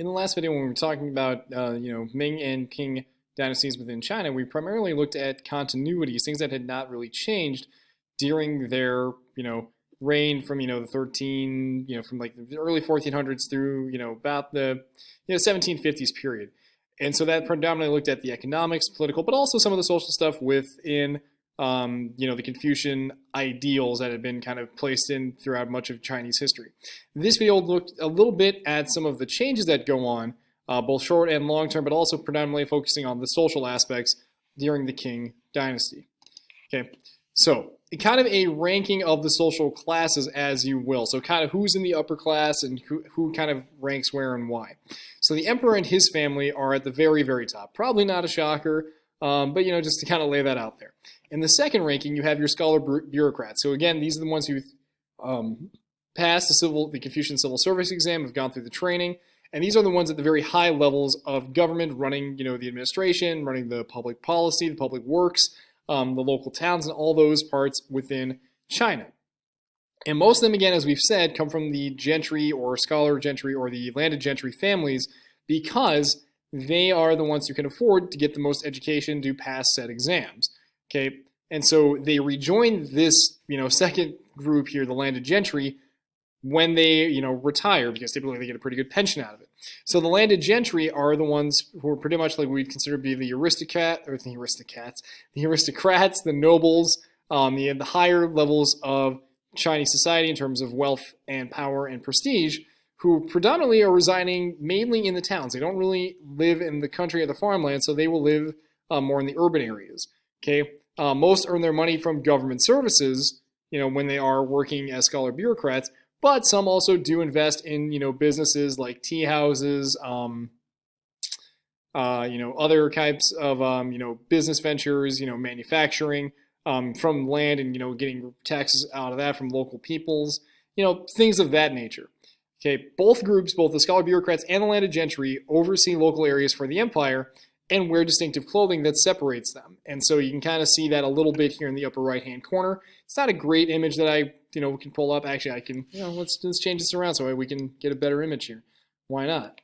In the last video, when we were talking about Ming and Qing dynasties within China, we primarily looked at continuities, things that had not really changed during their reign from the 13 from like the early 1400s through about the 1750s period. And so that predominantly looked at the economics, political, but also some of the social stuff within the Confucian ideals that had been kind of placed in throughout much of Chinese history. This video looked a little bit at some of the changes that go on, both short and long term, but also predominantly focusing on the social aspects during the Qing dynasty. Okay, so kind of a ranking of the social classes, as you will. So kind of who's in the upper class and who kind of ranks where and why. So the emperor and his family are at the very, very top. Probably not a shocker, but just to kind of lay that out there. In the second ranking, you have your scholar bureaucrats. So again, these are the ones who passed the Confucian civil service exam, have gone through the training, and these are the ones at the very high levels of government, running the administration, running the public policy, the public works, the local towns, and all those parts within China. And most of them, again, as we've said, come from the gentry or scholar gentry or the landed gentry families, because they are the ones who can afford to get the most education to pass said exams. Okay, and so they rejoin this second group here, the landed gentry, when they retire, because typically they get a pretty good pension out of it. So the landed gentry are the ones who are pretty much like we'd consider to be the aristocrats, the nobles, the higher levels of Chinese society in terms of wealth and power and prestige, who predominantly are residing mainly in the towns. They don't really live in the country or the farmland, so they will live more in the urban areas. Okay, most earn their money from government services, when they are working as scholar bureaucrats, but some also do invest in, businesses like tea houses, other types of, business ventures, manufacturing, from land and, getting taxes out of that from local peoples, things of that nature. Okay, both groups, both the scholar bureaucrats and the landed gentry, oversee local areas for the empire and wear distinctive clothing that separates them. And so you can kind of see that a little bit here in the upper right-hand corner. It's not a great image that I, can pull up. Actually, I can, let's change this around so we can get a better image here. Why not?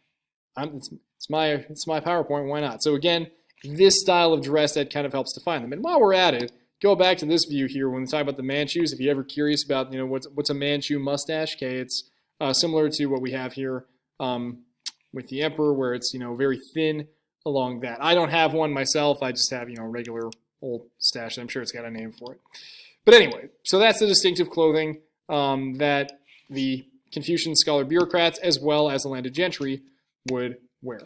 It's my PowerPoint. Why not? So again, this style of dress that kind of helps define them. And while we're at it, go back to this view here when we talk about the Manchus. If you're ever curious about, what's a Manchu mustache, okay, it's similar to what we have here with the emperor, where it's, very thin along that. I don't have one myself. I just have, regular old stash. I'm sure it's got a name for it. But anyway, so that's the distinctive clothing that the Confucian scholar bureaucrats as well as the landed gentry would wear.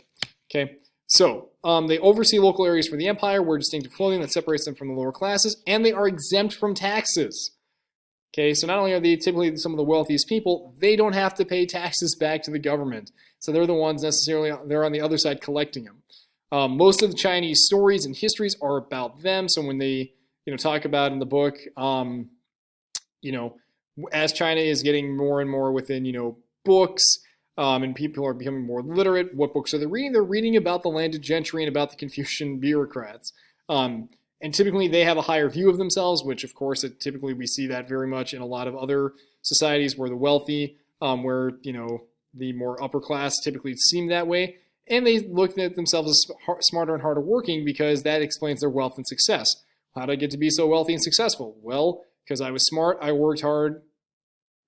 Okay, so they oversee local areas for the empire, wear distinctive clothing that separates them from the lower classes, and they are exempt from taxes. Okay, so not only are they typically some of the wealthiest people, they don't have to pay taxes back to the government. So they're the ones they're on the other side collecting them. Most of the Chinese stories and histories are about them. So when they, talk about in the book, as China is getting more and more within, books, and people are becoming more literate, what books are they reading? They're reading about the landed gentry and about the Confucian bureaucrats. And typically they have a higher view of themselves, which of course, typically we see that very much in a lot of other societies where the wealthy, where, the more upper class typically seem that way. And they look at themselves as smarter and harder working because that explains their wealth and success. How did I get to be so wealthy and successful? Well, because I was smart, I worked hard,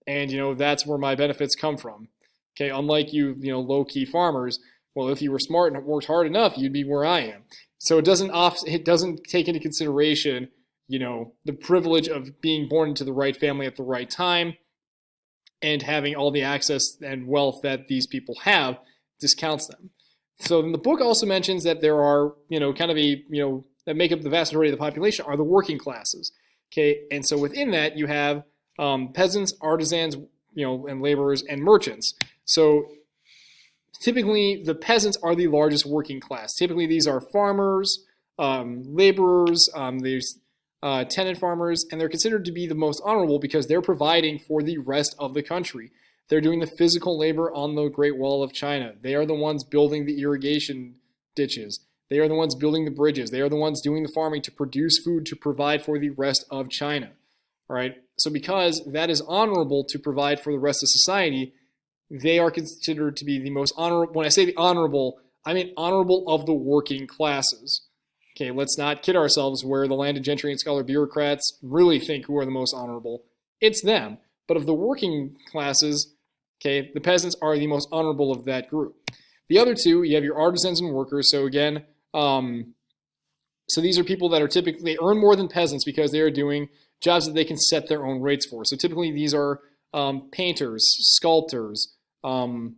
and that's where my benefits come from. Okay, unlike you, low-key farmers, well, if you were smart and worked hard enough, you'd be where I am. So it doesn't take into consideration, the privilege of being born into the right family at the right time and having all the access and wealth that these people have discounts them. So then the book also mentions that there are, that make up the vast majority of the population are the working classes. Okay, and so within that you have peasants, artisans, and laborers and merchants. So typically the peasants are the largest working class. Typically these are farmers, laborers, there's tenant farmers, and they're considered to be the most honorable because they're providing for the rest of the country. They're doing the physical labor on the Great Wall of China. They are the ones building the irrigation ditches. They are the ones building the bridges. They are the ones doing the farming to produce food to provide for the rest of China. All right. So because that is honorable to provide for the rest of society, they are considered to be the most honorable. When I say the honorable, I mean honorable of the working classes. Okay, let's not kid ourselves where the landed gentry and scholar bureaucrats really think who are the most honorable. It's them. But of the working classes, okay, the peasants are the most honorable of that group. The other two, you have your artisans and workers. So again, so these are people that are typically, they earn more than peasants because they are doing jobs that they can set their own rates for. So typically these are painters, sculptors, home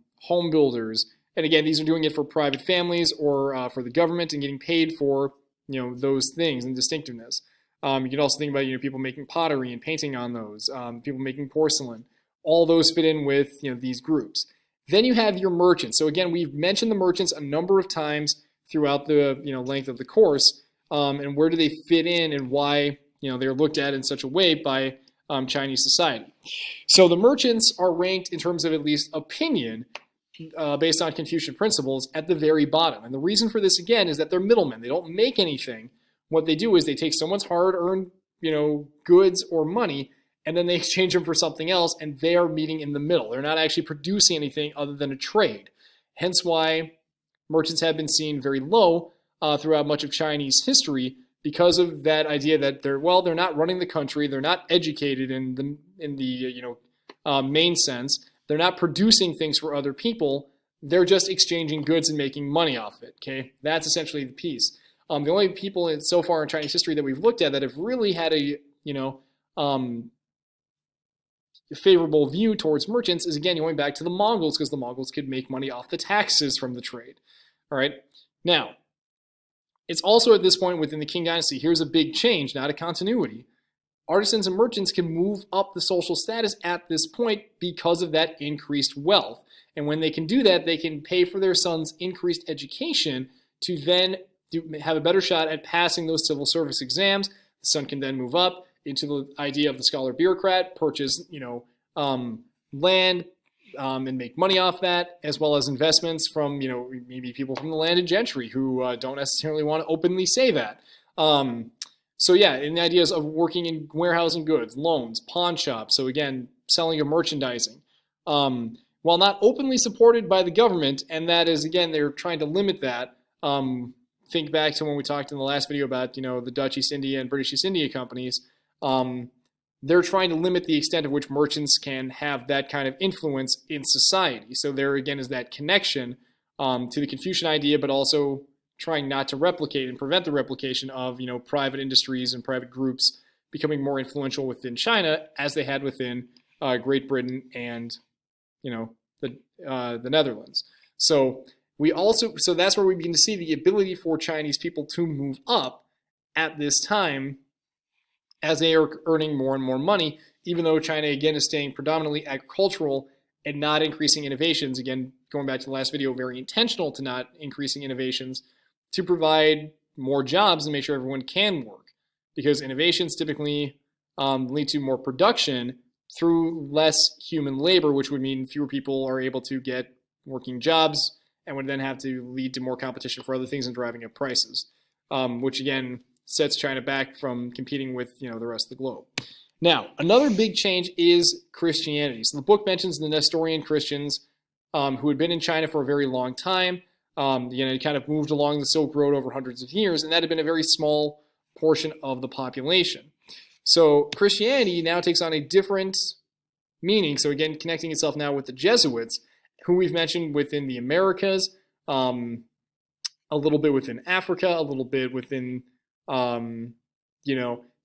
builders. And again, these are doing it for private families or for the government and getting paid for, those things and distinctiveness. You can also think about, people making pottery and painting on those, people making porcelain. All those fit in with, these groups. Then you have your merchants. So again, we've mentioned the merchants a number of times throughout the, length of the course. And where do they fit in and why, they're looked at in such a way by Chinese society. So the merchants are ranked in terms of at least opinion based on Confucian principles at the very bottom. And the reason for this, again, is that they're middlemen. They don't make anything. What they do is they take someone's hard-earned, goods or money, and then they exchange them for something else, and they are meeting in the middle. They're not actually producing anything other than a trade. Hence why merchants have been seen very low throughout much of Chinese history because of that idea that they're not running the country, they're not educated in the main sense. They're not producing things for other people. They're just exchanging goods and making money off of it. Okay, that's essentially the piece. The only people so far in Chinese history that we've looked at that have really had a favorable view towards merchants is, again, going back to the Mongols, because the Mongols could make money off the taxes from the trade. All right, now it's also at this point within the Qing Dynasty, here's a big change, not a continuity. Artisans and merchants can move up the social status at this point because of that increased wealth. And when they can do that, they can pay for their sons' increased education to then have a better shot at passing those civil service exams. The son can then move up into the idea of the scholar bureaucrat, purchase land and make money off that, as well as investments from maybe people from the landed gentry who don't necessarily want to openly say that. So yeah, and the ideas of working in warehousing goods, loans, pawn shops. So again, selling of merchandising. While not openly supported by the government, and that is, again, they're trying to limit that. Think back to when we talked in the last video about, the Dutch East India and British East India companies. They're trying to limit the extent of which merchants can have that kind of influence in society. So there, again, is that connection to the Confucian idea, but also trying not to replicate and prevent the replication of, private industries and private groups becoming more influential within China as they had within Great Britain and, the Netherlands. So that's where we begin to see the ability for Chinese people to move up at this time as they are earning more and more money, even though China, again, is staying predominantly agricultural and not increasing innovations. Again, going back to the last video, very intentional to not increasing innovations to provide more jobs and make sure everyone can work, because innovations typically lead to more production through less human labor, which would mean fewer people are able to get working jobs and would then have to lead to more competition for other things and driving up prices, which again sets China back from competing with the rest of the globe. Now, another big change is Christianity. So the book mentions the Nestorian Christians who had been in China for a very long time. It kind of moved along the Silk Road over hundreds of years, and that had been a very small portion of the population. So Christianity now takes on a different meaning. So again, connecting itself now with the Jesuits, who we've mentioned within the Americas, a little bit within Africa, a little bit within,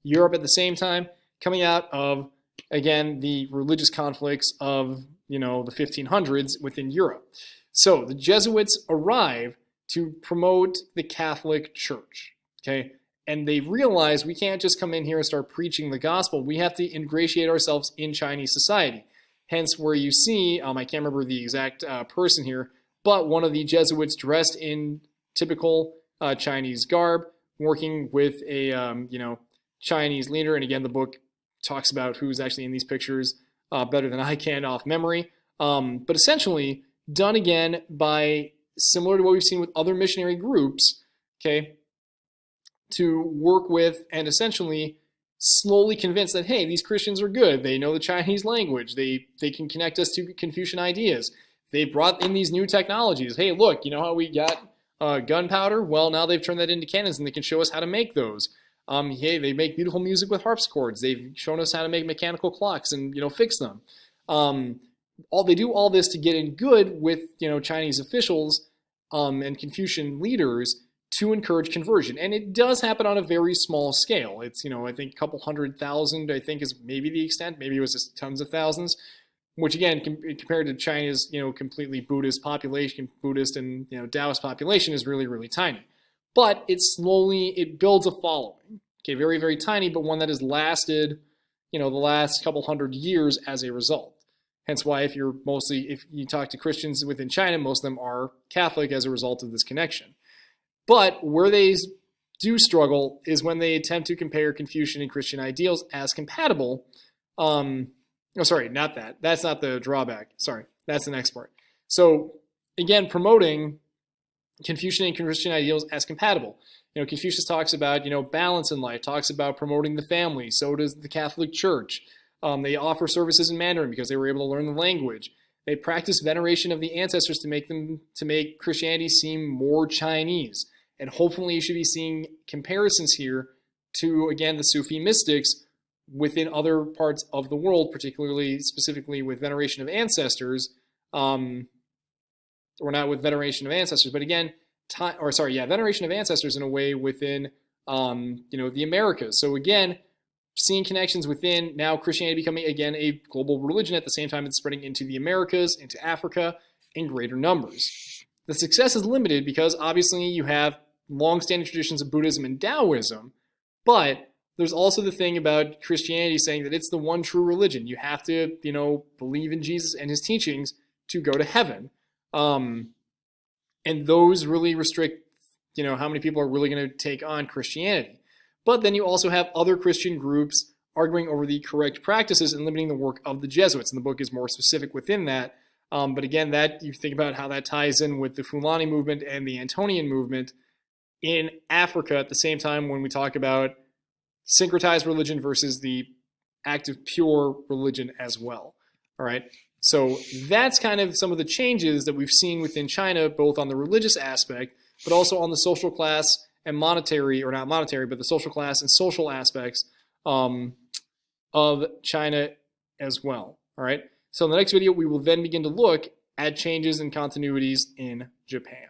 Europe at the same time, coming out of, again, the religious conflicts of, the 1500s within Europe. So the Jesuits arrive to promote the Catholic Church, okay? And they realize we can't just come in here and start preaching the gospel. We have to ingratiate ourselves in Chinese society. Hence where you see, I can't remember the exact person here, but one of the Jesuits dressed in typical Chinese garb, working with a, Chinese leader. And again, the book talks about who's actually in these pictures better than I can off memory. But essentially, done again by, similar to what we've seen with other missionary groups, okay, to work with and essentially slowly convinced that, hey, these Christians are good. They know the Chinese language. They can connect us to Confucian ideas. They brought in these new technologies. Hey, look, you know how we got gunpowder? Well, now they've turned that into cannons, and they can show us how to make those. Hey, they make beautiful music with harpsichords. They've shown us how to make mechanical clocks and fix them. They do all this to get in good with Chinese officials and Confucian leaders to encourage conversion, and it does happen on a very small scale. It's I think a couple 100,000. I think is maybe the extent. Maybe it was just tons of thousands, which again, compared to China's completely Buddhist population, Buddhist and Taoist population, is really, really tiny. But it builds a following. Okay, very, very tiny, but one that has lasted the last couple 100 years as a result. Hence why if you talk to Christians within China, most of them are Catholic as a result of this connection. But where they do struggle is when they attempt to compare Confucian and Christian ideals as compatible. Sorry, not that. That's not the drawback. Sorry, that's the next part. So again, promoting Confucian and Christian ideals as compatible. Confucius talks about balance in life, talks about promoting the family. So does the Catholic Church. They offer services in Mandarin because they were able to learn the language. They practice veneration of the ancestors to make Christianity seem more Chinese. And hopefully you should be seeing comparisons here to, again, the Sufi mystics within other parts of the world, specifically with veneration of ancestors, or not with veneration of ancestors, but again, veneration of ancestors in a way within, the Americas. So again, seeing connections within now Christianity becoming, again, a global religion at the same time it's spreading into the Americas, into Africa in greater numbers. The success is limited because obviously you have long-standing traditions of Buddhism and Taoism, but there's also the thing about Christianity saying that it's the one true religion. You have to, believe in Jesus and his teachings to go to heaven. And those really restrict, how many people are really going to take on Christianity. But then you also have other Christian groups arguing over the correct practices and limiting the work of the Jesuits. And the book is more specific within that. But again, that you think about how that ties in with the Fulani movement and the Antonian movement in Africa at the same time when we talk about syncretized religion versus the active pure religion as well. All right. So that's kind of some of the changes that we've seen within China, both on the religious aspect, but also on the social class and monetary, or not monetary, but the social class and social aspects of China as well. All right. So in the next video, we will then begin to look at changes and continuities in Japan.